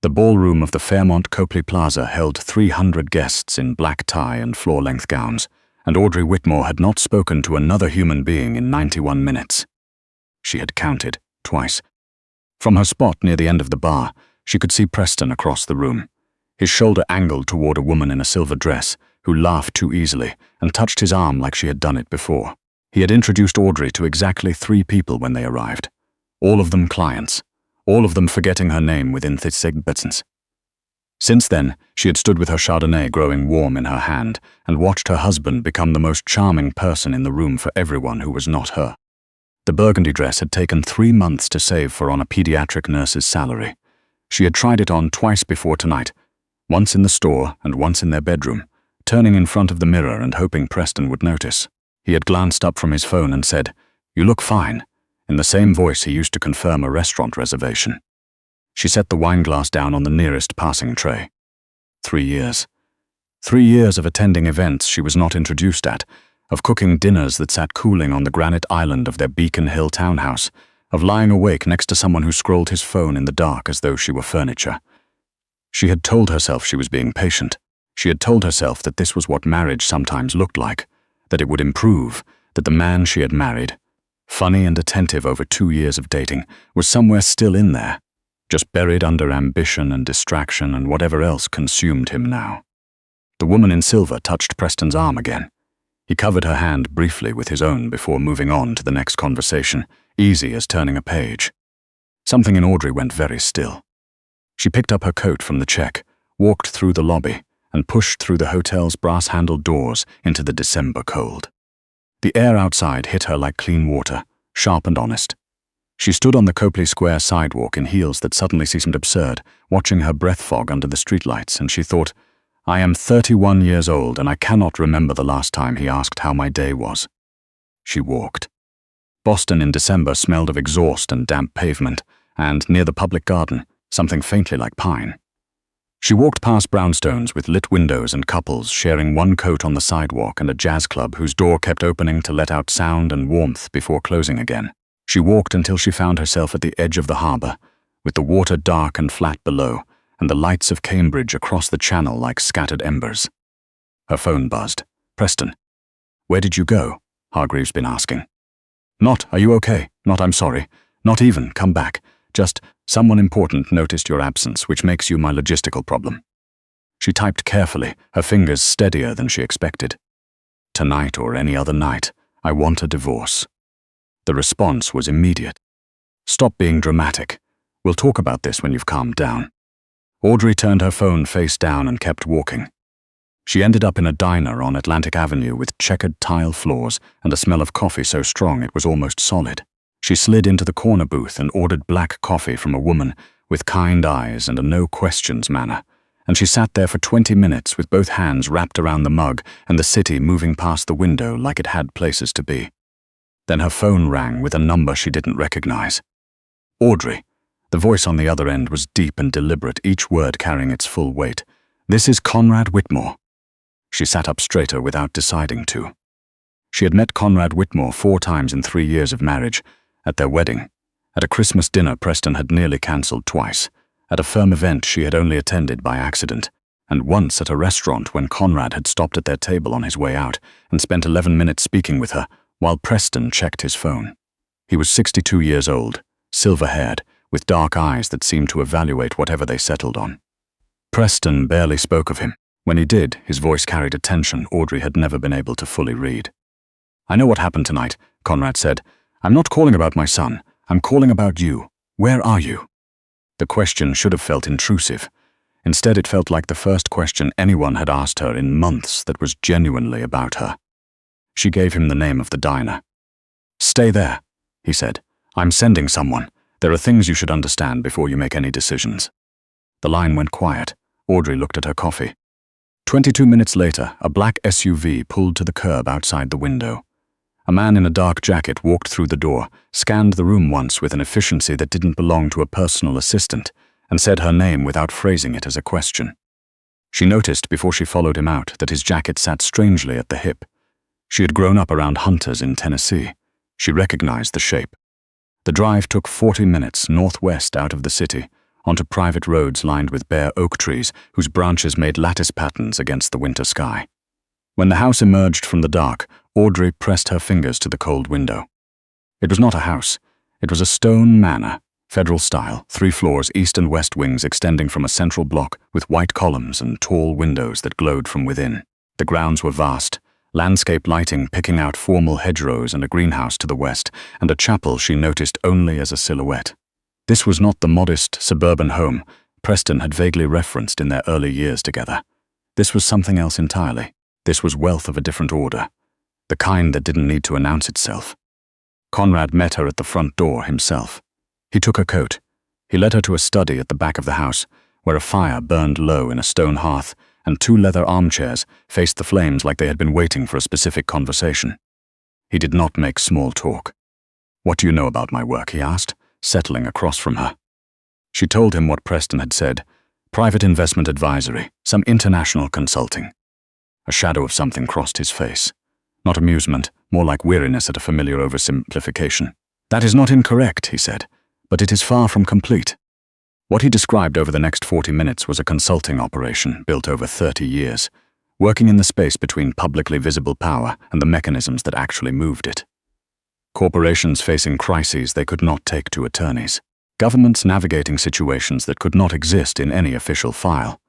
The ballroom of the Fairmont Copley Plaza held 300 guests in black tie and floor-length gowns, and Audrey Whitmore had not spoken to another human being in 91 minutes. She had counted twice. From her spot near the end of the bar, she could see Preston across the room, his shoulder angled toward a woman in a silver dress who laughed too easily and touched his arm like she had done it before. He had introduced Audrey to exactly 3 people when they arrived, all of them clients, all of them forgetting her name within 30 seconds. Since then, she had stood with her Chardonnay growing warm in her hand and watched her husband become the most charming person in the room for everyone who was not her. The burgundy dress had taken 3 months to save for on a pediatric nurse's salary. She had tried it on twice before tonight, once in the store and once in their bedroom, turning in front of the mirror and hoping Preston would notice. He had glanced up from his phone and said, "You look fine," in the same voice he used to confirm a restaurant reservation. She set the wineglass down on the nearest passing tray. 3 years. 3 years of attending events she was not introduced at, of cooking dinners that sat cooling on the granite island of their Beacon Hill townhouse, of lying awake next to someone who scrolled his phone in the dark as though she were furniture. She had told herself she was being patient. She had told herself that this was what marriage sometimes looked like, that it would improve, that the man she had married, funny and attentive over 2 years of dating, was somewhere still in there, just buried under ambition and distraction and whatever else consumed him now. The woman in silver touched Preston's arm again. He covered her hand briefly with his own before moving on to the next conversation, easy as turning a page. Something in Audrey went very still. She picked up her coat from the check, walked through the lobby, and pushed through the hotel's brass-handled doors into the December cold. The air outside hit her like clean water, sharp and honest. She stood on the Copley Square sidewalk in heels that suddenly seemed absurd, watching her breath fog under the streetlights, and she thought, "I am 31 years old and I cannot remember the last time he asked how my day was." She walked. Boston in December smelled of exhaust and damp pavement, and near the public garden, something faintly like pine. She walked past brownstones with lit windows and couples sharing one coat on the sidewalk and a jazz club whose door kept opening to let out sound and warmth before closing again. She walked until she found herself at the edge of the harbor, with the water dark and flat below, and the lights of Cambridge across the channel like scattered embers. Her phone buzzed. "Preston." "Where did you go?" Hargreaves been asking. "Not, are you okay? Not, I'm sorry. Not even, come back. Just, someone important noticed your absence, which makes you my logistical problem." She typed carefully, her fingers steadier than she expected. "Tonight or any other night, I want a divorce." The response was immediate. "Stop being dramatic. We'll talk about this when you've calmed down." Audrey turned her phone face down and kept walking. She ended up in a diner on Atlantic Avenue with checkered tile floors and a smell of coffee so strong it was almost solid. She slid into the corner booth and ordered black coffee from a woman with kind eyes and a no-questions manner, and she sat there for 20 minutes with both hands wrapped around the mug and the city moving past the window like it had places to be. Then her phone rang with a number she didn't recognize. "Audrey." The voice on the other end was deep and deliberate, each word carrying its full weight. "This is Conrad Whitmore." She sat up straighter without deciding to. She had met Conrad Whitmore 4 times in 3 years of marriage, at their wedding, at a Christmas dinner Preston had nearly cancelled twice, at a firm event she had only attended by accident, and once at a restaurant when Conrad had stopped at their table on his way out and spent 11 minutes speaking with her while Preston checked his phone. He was 62 years old, silver-haired, with dark eyes that seemed to evaluate whatever they settled on. Preston barely spoke of him. When he did, his voice carried a tension Audrey had never been able to fully read. "I know what happened tonight," Conrad said. "I'm not calling about my son. I'm calling about you. Where are you?" The question should have felt intrusive. Instead, it felt like the first question anyone had asked her in months that was genuinely about her. She gave him the name of the diner. "Stay there," he said. "I'm sending someone. There are things you should understand before you make any decisions." The line went quiet. Audrey looked at her coffee. 22 minutes later, a black SUV pulled to the curb outside the window. A man in a dark jacket walked through the door, scanned the room once with an efficiency that didn't belong to a personal assistant, and said her name without phrasing it as a question. She noticed before she followed him out that his jacket sat strangely at the hip. She had grown up around hunters in Tennessee. She recognized the shape. The drive took 40 minutes northwest out of the city, onto private roads lined with bare oak trees whose branches made lattice patterns against the winter sky. When the house emerged from the dark, Audrey pressed her fingers to the cold window. It was not a house. It was a stone manor, federal style, 3 floors, east and west wings extending from a central block with white columns and tall windows that glowed from within. The grounds were vast, landscape lighting picking out formal hedgerows and a greenhouse to the west, and a chapel she noticed only as a silhouette. This was not the modest suburban home Preston had vaguely referenced in their early years together. This was something else entirely. This was wealth of a different order, the kind that didn't need to announce itself. Conrad met her at the front door himself. He took her coat. He led her to a study at the back of the house, where a fire burned low in a stone hearth, and 2 leather armchairs faced the flames like they had been waiting for a specific conversation. He did not make small talk. "What do you know about my work?" he asked, settling across from her. She told him what Preston had said: private investment advisory, some international consulting. A shadow of something crossed his face. Not amusement, more like weariness at a familiar oversimplification. "That is not incorrect," he said, "but it is far from complete." What he described over the next 40 minutes was a consulting operation built over 30 years, working in the space between publicly visible power and the mechanisms that actually moved it. Corporations facing crises they could not take to attorneys. Governments navigating situations that could not exist in any official file.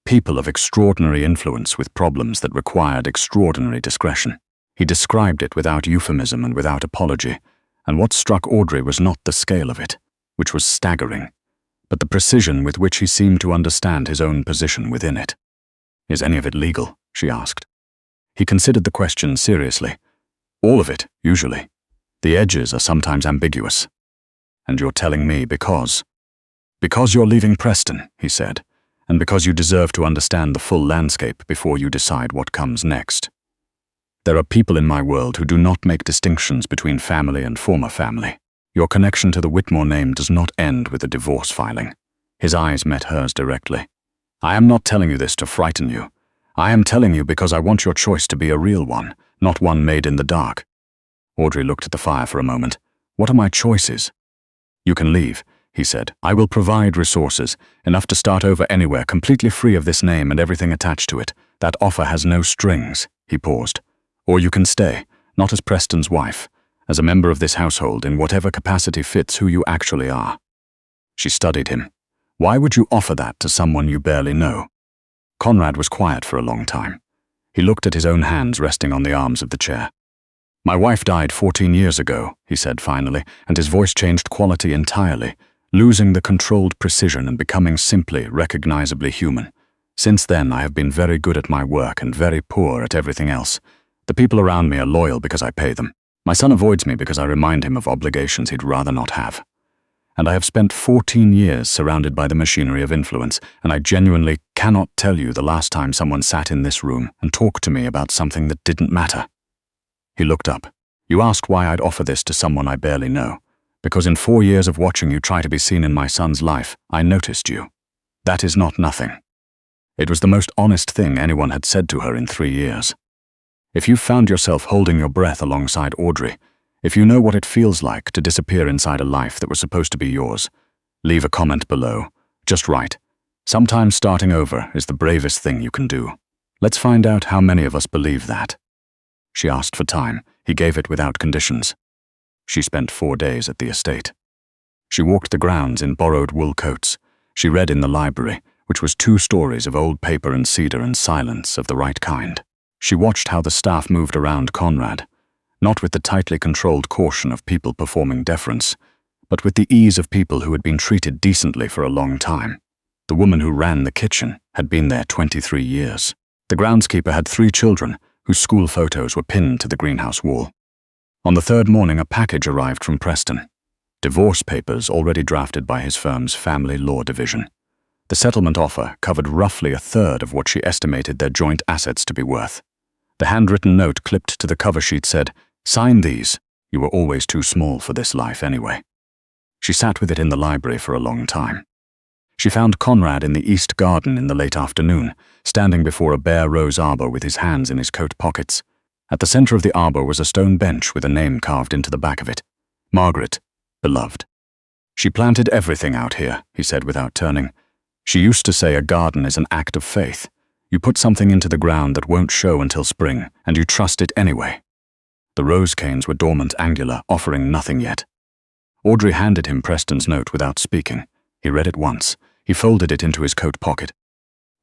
People of extraordinary influence with problems that required extraordinary discretion. He described it without euphemism and without apology, and what struck Audrey was not the scale of it, which was staggering, but the precision with which he seemed to understand his own position within it. "Is any of it legal?" she asked. He considered the question seriously. "All of it, usually. The edges are sometimes ambiguous. And you're telling me because?" "Because you're leaving Preston," he said, "and because you deserve to understand the full landscape before you decide what comes next. There are people in my world who do not make distinctions between family and former family. Your connection to the Whitmore name does not end with a divorce filing." His eyes met hers directly. "I am not telling you this to frighten you. I am telling you because I want your choice to be a real one, not one made in the dark." Audrey looked at the fire for a moment. "What are my choices?" "You can leave," he said. "I will provide resources, enough to start over anywhere, completely free of this name and everything attached to it. That offer has no strings." He paused. "Or you can stay, not as Preston's wife, as a member of this household in whatever capacity fits who you actually are." She studied him. "Why would you offer that to someone you barely know?" Conrad was quiet for a long time. He looked at his own hands resting on the arms of the chair. "My wife died 14 years ago," he said finally, and his voice changed quality entirely, losing the controlled precision and becoming simply, recognizably human. "Since then, I have been very good at my work and very poor at everything else. The people around me are loyal because I pay them. My son avoids me because I remind him of obligations he'd rather not have. And I have spent 14 years surrounded by the machinery of influence, and I genuinely cannot tell you the last time someone sat in this room and talked to me about something that didn't matter." He looked up. "You asked why I'd offer this to someone I barely know. Because in 4 years of watching you try to be seen in my son's life, I noticed you. That is not nothing." It was the most honest thing anyone had said to her in 3 years. If you found yourself holding your breath alongside Audrey, if you know what it feels like to disappear inside a life that was supposed to be yours, leave a comment below. Just write, "Sometimes starting over is the bravest thing you can do." Let's find out how many of us believe that. She asked for time. He gave it without conditions. She spent 4 days at the estate. She walked the grounds in borrowed wool coats. She read in the library, which was 2 stories of old paper and cedar and silence of the right kind. She watched how the staff moved around Conrad, not with the tightly controlled caution of people performing deference, but with the ease of people who had been treated decently for a long time. The woman who ran the kitchen had been there 23 years. The groundskeeper had 3 children, whose school photos were pinned to the greenhouse wall. On the 3rd morning, a package arrived from Preston. Divorce papers already drafted by his firm's family law division. The settlement offer covered roughly 1/3 of what she estimated their joint assets to be worth. The handwritten note clipped to the cover sheet said, "Sign these. You were always too small for this life anyway." She sat with it in the library for a long time. She found Conrad in the east garden in the late afternoon, standing before a bare rose arbor with his hands in his coat pockets. At the center of the arbor was a stone bench with a name carved into the back of it. Margaret, beloved. She planted everything out here, he said without turning. She used to say a garden is an act of faith. You put something into the ground that won't show until spring, and you trust it anyway. The rose canes were dormant, angular, offering nothing yet. Audrey handed him Preston's note without speaking. He read it once. He folded it into his coat pocket.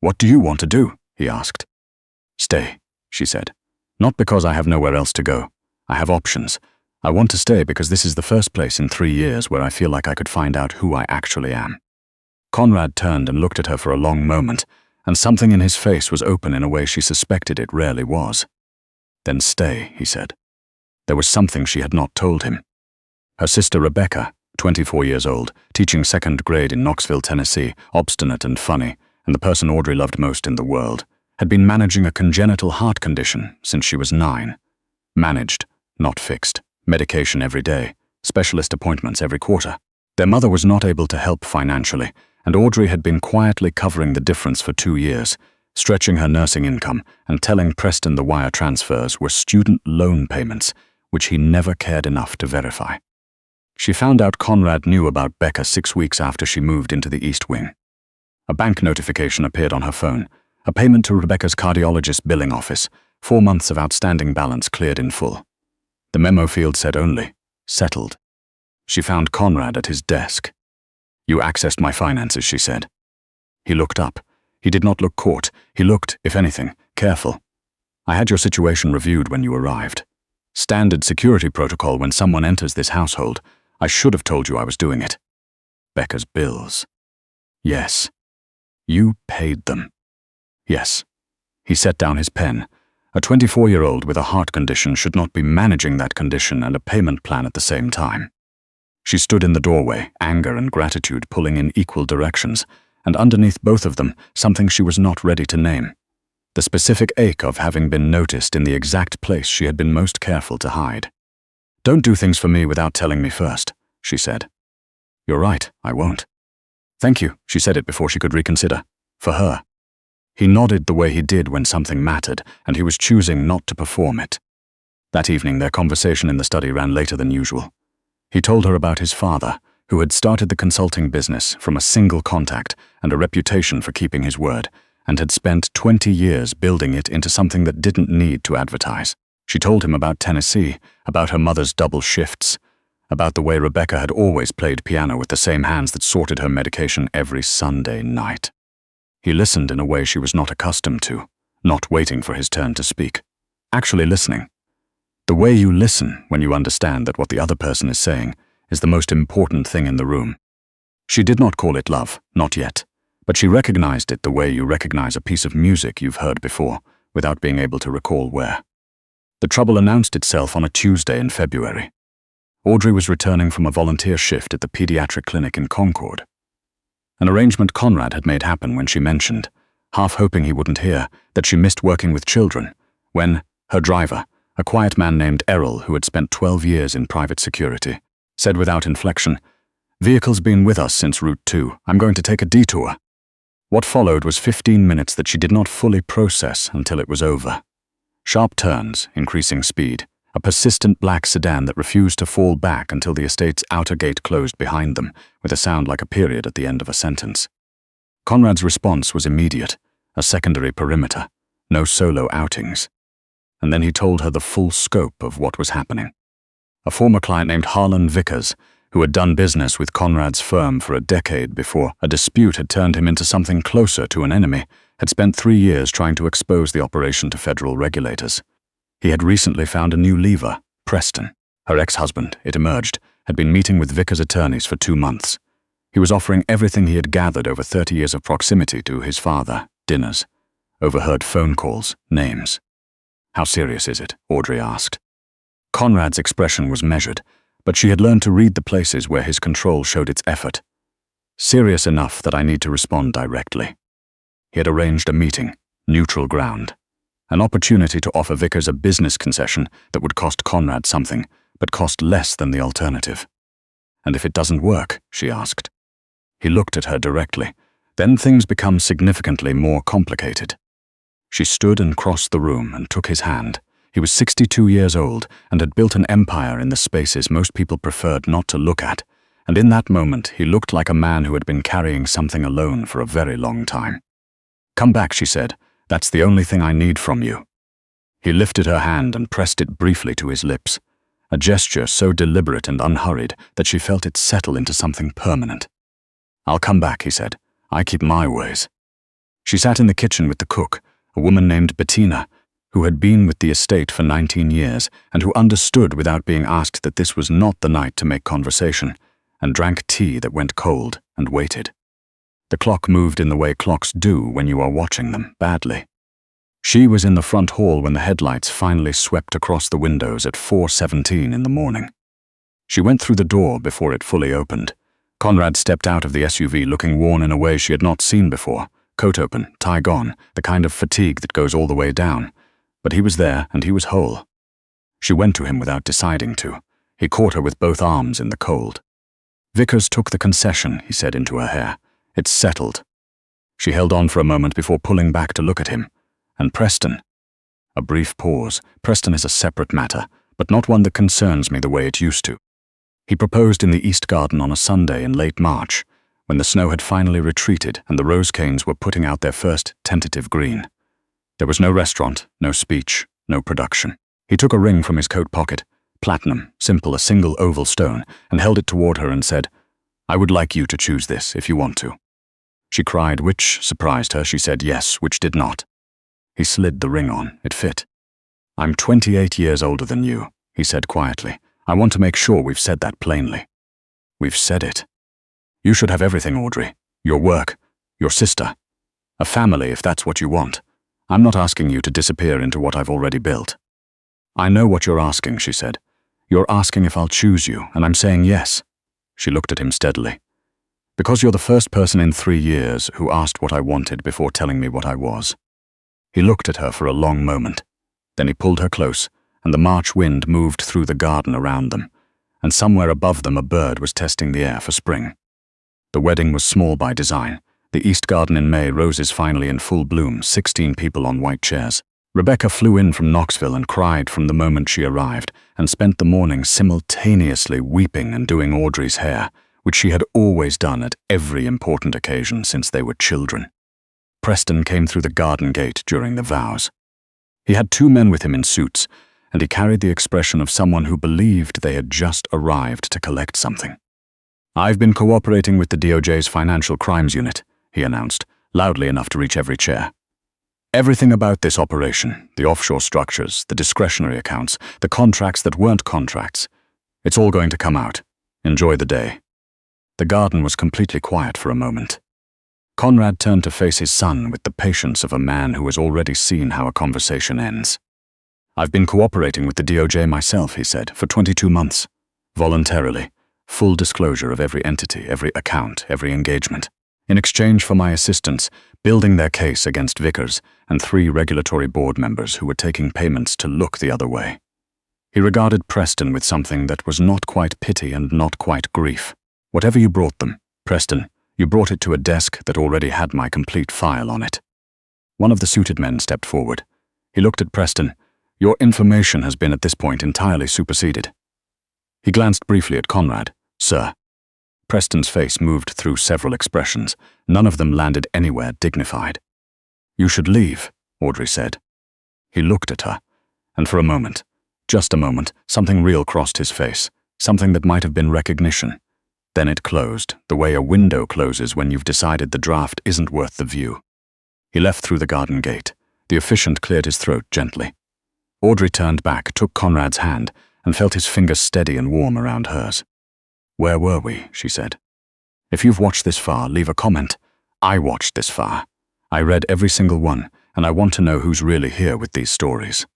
"What do you want to do?" he asked. "Stay," she said. "Not because I have nowhere else to go. I have options. I want to stay because this is the first place in 3 years where I feel like I could find out who I actually am." Conrad turned and looked at her for a long moment, and something in his face was open in a way she suspected it rarely was. "Then stay," he said. There was something she had not told him. Her sister Rebecca, 24 years old, teaching 2nd grade in Knoxville, Tennessee, obstinate and funny, and the person Audrey loved most in the world, had been managing a congenital heart condition since she was 9. Managed, not fixed. Medication every day, specialist appointments every quarter. Their mother was not able to help financially, and Audrey had been quietly covering the difference for 2 years, stretching her nursing income and telling Preston the wire transfers were student loan payments, which he never cared enough to verify. She found out Conrad knew about Becca 6 weeks after she moved into the East Wing. A bank notification appeared on her phone, a payment to Rebecca's cardiologist billing office, 4 months of outstanding balance cleared in full. The memo field said only, settled. She found Conrad at his desk. "You accessed my finances," she said. He looked up. He did not look caught. He looked, if anything, careful. "I had your situation reviewed when you arrived. Standard security protocol when someone enters this household. I should have told you I was doing it." "Becca's bills." "Yes." "You paid them." "Yes." He set down his pen. A 24-year-old with a heart condition should not be managing that condition and a payment plan at the same time. She stood in the doorway, anger and gratitude pulling in equal directions, and underneath both of them, something she was not ready to name. The specific ache of having been noticed in the exact place she had been most careful to hide. "Don't do things for me without telling me first," she said. "You're right, I won't." "Thank you," she said it before she could reconsider. For her. He nodded the way he did when something mattered, and he was choosing not to perform it. That evening, their conversation in the study ran later than usual. He told her about his father, who had started the consulting business from a single contact and a reputation for keeping his word, and had spent 20 years building it into something that didn't need to advertise. She told him about Tennessee, about her mother's double shifts, about the way Rebecca had always played piano with the same hands that sorted her medication every Sunday night. He listened in a way she was not accustomed to, not waiting for his turn to speak, actually listening. The way you listen when you understand that what the other person is saying is the most important thing in the room. She did not call it love, not yet, but she recognized it the way you recognize a piece of music you've heard before, without being able to recall where. The trouble announced itself on a Tuesday in February. Audrey was returning from a volunteer shift at the pediatric clinic in Concord. An arrangement Conrad had made happen when she mentioned, half hoping he wouldn't hear, that she missed working with children, when her driver, a quiet man named Errol who had spent 12 years in private security, said without inflection, "Vehicle's been with us since Route 2. I'm going to take a detour." What followed was 15 minutes that she did not fully process until it was over. Sharp turns, increasing speed, a persistent black sedan that refused to fall back until the estate's outer gate closed behind them, with a sound like a period at the end of a sentence. Conrad's response was immediate, a secondary perimeter, no solo outings. And then he told her the full scope of what was happening. A former client named Harlan Vickers, who had done business with Conrad's firm for a decade before a dispute had turned him into something closer to an enemy, had spent 3 years trying to expose the operation to federal regulators. He had recently found a new lever, Preston. Her ex-husband, it emerged, had been meeting with Vickers' attorneys for 2 months. He was offering everything he had gathered over 30 years of proximity to his father, dinners, overheard phone calls, names. "How serious is it?" Audrey asked. Conrad's expression was measured, but she had learned to read the places where his control showed its effort. "Serious enough that I need to respond directly." He had arranged a meeting, neutral ground. An opportunity to offer Vickers a business concession that would cost Conrad something, but cost less than the alternative. "And if it doesn't work?" she asked. He looked at her directly. "Then things become significantly more complicated." She stood and crossed the room and took his hand. He was 62 years old and had built an empire in the spaces most people preferred not to look at, and in that moment he looked like a man who had been carrying something alone for a very long time. "Come back," she said. "That's the only thing I need from you." He lifted her hand and pressed it briefly to his lips, a gesture so deliberate and unhurried that she felt it settle into something permanent. "I'll come back," he said. "I keep my ways." She sat in the kitchen with the cook, a woman named Bettina, who had been with the estate for 19 years and who understood without being asked that this was not the night to make conversation, and drank tea that went cold and waited. The clock moved in the way clocks do when you are watching them badly. She was in the front hall when the headlights finally swept across the windows at 4:17 in the morning. She went through the door before it fully opened. Conrad stepped out of the SUV looking worn in a way she had not seen before, coat open, tie gone, the kind of fatigue that goes all the way down. But he was there and he was whole. She went to him without deciding to. He caught her with both arms in the cold. "Vickers took the concession," he said into her hair. "It's settled." She held on for a moment before pulling back to look at him. "And Preston?" A brief pause. "Preston is a separate matter, but not one that concerns me the way it used to." He proposed in the East Garden on a Sunday in late March, when the snow had finally retreated and the rose canes were putting out their first tentative green. There was no restaurant, no speech, no production. He took a ring from his coat pocket, platinum, simple, a single oval stone, and held it toward her and said, "I would like you to choose this if you want to." She cried, which surprised her. She said yes, which did not. He slid the ring on. It fit. "I'm 28 years older than you," he said quietly. "I want to make sure we've said that plainly." "We've said it. You should have everything, Audrey. Your work, your sister, a family if that's what you want. I'm not asking you to disappear into what I've already built." "I know what you're asking," she said. "You're asking if I'll choose you, and I'm saying yes." She looked at him steadily. "Because you're the first person in 3 years who asked what I wanted before telling me what I was." He looked at her for a long moment. Then he pulled her close, and the March wind moved through the garden around them, and somewhere above them a bird was testing the air for spring. The wedding was small by design. The East Garden in May, roses finally in full bloom, 16 people on white chairs. Rebecca flew in from Knoxville and cried from the moment she arrived, and spent the morning simultaneously weeping and doing Audrey's hair, which she had always done at every important occasion since they were children. Preston came through the garden gate during the vows. He had 2 men with him in suits, and he carried the expression of someone who believed they had just arrived to collect something. "I've been cooperating with the DOJ's Financial Crimes Unit," he announced, loudly enough to reach every chair. "Everything about this operation, the offshore structures, the discretionary accounts, the contracts that weren't contracts, it's all going to come out. Enjoy the day." The garden was completely quiet for a moment. Conrad turned to face his son with the patience of a man who has already seen how a conversation ends. "I've been cooperating with the DOJ myself," he said, "for 22 months. Voluntarily. Full disclosure of every entity, every account, every engagement. In exchange for my assistance, building their case against Vickers and 3 regulatory board members who were taking payments to look the other way." He regarded Preston with something that was not quite pity and not quite grief. "Whatever you brought them, Preston, you brought it to a desk that already had my complete file on it." One of the suited men stepped forward. He looked at Preston. "Your information has been at this point entirely superseded." He glanced briefly at Conrad. "Sir." Preston's face moved through several expressions. None of them landed anywhere dignified. "You should leave," Audrey said. He looked at her, and for a moment, just a moment, something real crossed his face, something that might have been recognition. Then it closed, the way a window closes when you've decided the draft isn't worth the view. He left through the garden gate. The officiant cleared his throat gently. Audrey turned back, took Conrad's hand, and felt his fingers steady and warm around hers. "Where were we?" she said. "If you've watched this far, leave a comment. I watched this far. I read every single one, and I want to know who's really here with these stories."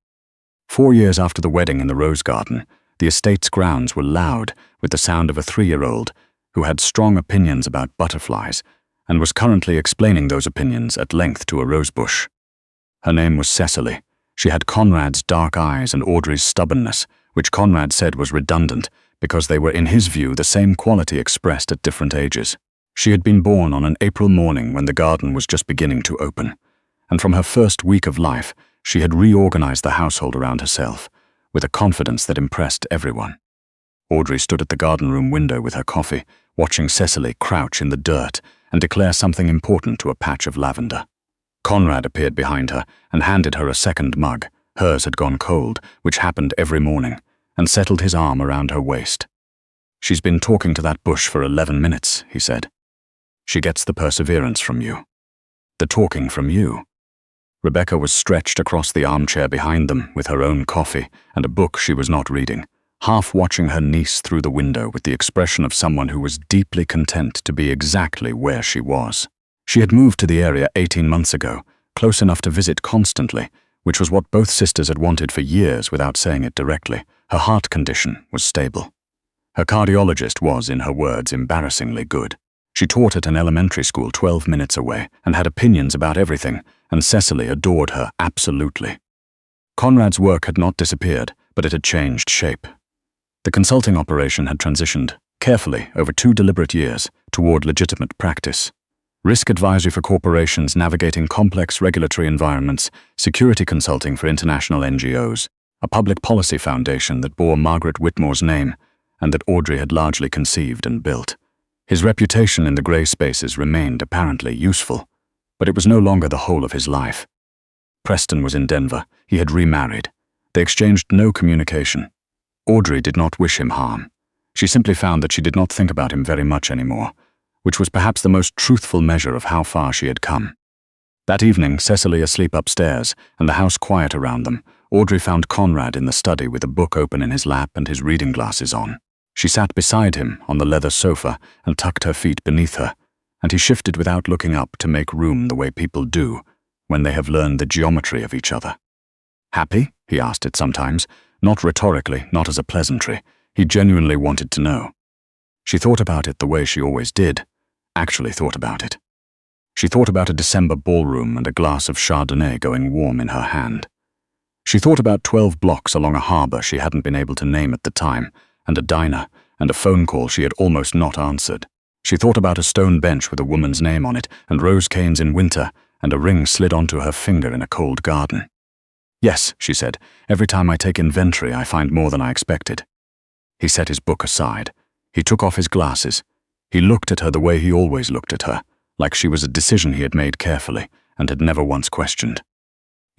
4 years after the wedding in the Rose Garden, the estate's grounds were loud with the sound of a 3-year-old who had strong opinions about butterflies and was currently explaining those opinions at length to a rosebush. Her name was Cecily. She had Conrad's dark eyes and Audrey's stubbornness, which Conrad said was redundant because they were in his view the same quality expressed at different ages. She had been born on an April morning when the garden was just beginning to open, and from her first week of life, she had reorganized the household around herself, with a confidence that impressed everyone. Audrey stood at the garden room window with her coffee, watching Cecily crouch in the dirt and declare something important to a patch of lavender. Conrad appeared behind her and handed her a second mug. Hers had gone cold, which happened every morning, and settled his arm around her waist. "She's been talking to that bush for 11 minutes, he said. "She gets the perseverance from you. The talking from you." Rebecca was stretched across the armchair behind them with her own coffee and a book she was not reading, half watching her niece through the window with the expression of someone who was deeply content to be exactly where she was. She had moved to the area 18 months ago, close enough to visit constantly, which was what both sisters had wanted for years without saying it directly. Her heart condition was stable. Her cardiologist was, in her words, embarrassingly good. She taught at an elementary school 12 minutes away and had opinions about everything, and Cecily adored her absolutely. Conrad's work had not disappeared, but it had changed shape. The consulting operation had transitioned, carefully over 2 deliberate years, toward legitimate practice. Risk advisory for corporations navigating complex regulatory environments, security consulting for international NGOs, a public policy foundation that bore Margaret Whitmore's name and that Audrey had largely conceived and built. His reputation in the grey spaces remained apparently useful, but it was no longer the whole of his life. Preston was in Denver. He had remarried. They exchanged no communication. Audrey did not wish him harm. She simply found that she did not think about him very much anymore, which was perhaps the most truthful measure of how far she had come. That evening, Cecily asleep upstairs and the house quiet around them, Audrey found Conrad in the study with a book open in his lap and his reading glasses on. She sat beside him on the leather sofa and tucked her feet beneath her, and he shifted without looking up to make room the way people do when they have learned the geometry of each other. "Happy?" he asked it sometimes, not rhetorically, not as a pleasantry. He genuinely wanted to know. She thought about it the way she always did, actually thought about it. She thought about a December ballroom and a glass of Chardonnay going warm in her hand. She thought about 12 blocks along a harbor she hadn't been able to name at the time, and a diner, and a phone call she had almost not answered. She thought about a stone bench with a woman's name on it, and rose canes in winter, and a ring slid onto her finger in a cold garden. "Yes," she said, "every time I take inventory I find more than I expected." He set his book aside. He took off his glasses. He looked at her the way he always looked at her, like she was a decision he had made carefully and had never once questioned.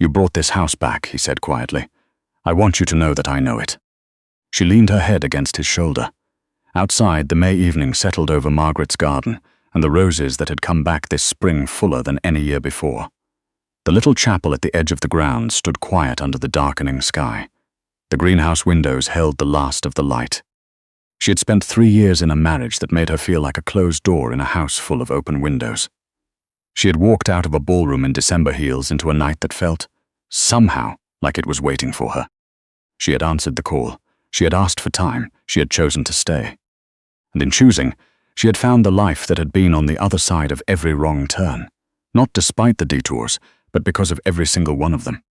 "You brought this house back," he said quietly. "I want you to know that I know it." She leaned her head against his shoulder. Outside, the May evening settled over Margaret's garden and the roses that had come back this spring fuller than any year before. The little chapel at the edge of the grounds stood quiet under the darkening sky. The greenhouse windows held the last of the light. She had spent 3 years in a marriage that made her feel like a closed door in a house full of open windows. She had walked out of a ballroom in December heels into a night that felt, somehow, like it was waiting for her. She had answered the call. She had asked for time. She had chosen to stay. And in choosing, she had found the life that had been on the other side of every wrong turn, not despite the detours, but because of every single one of them.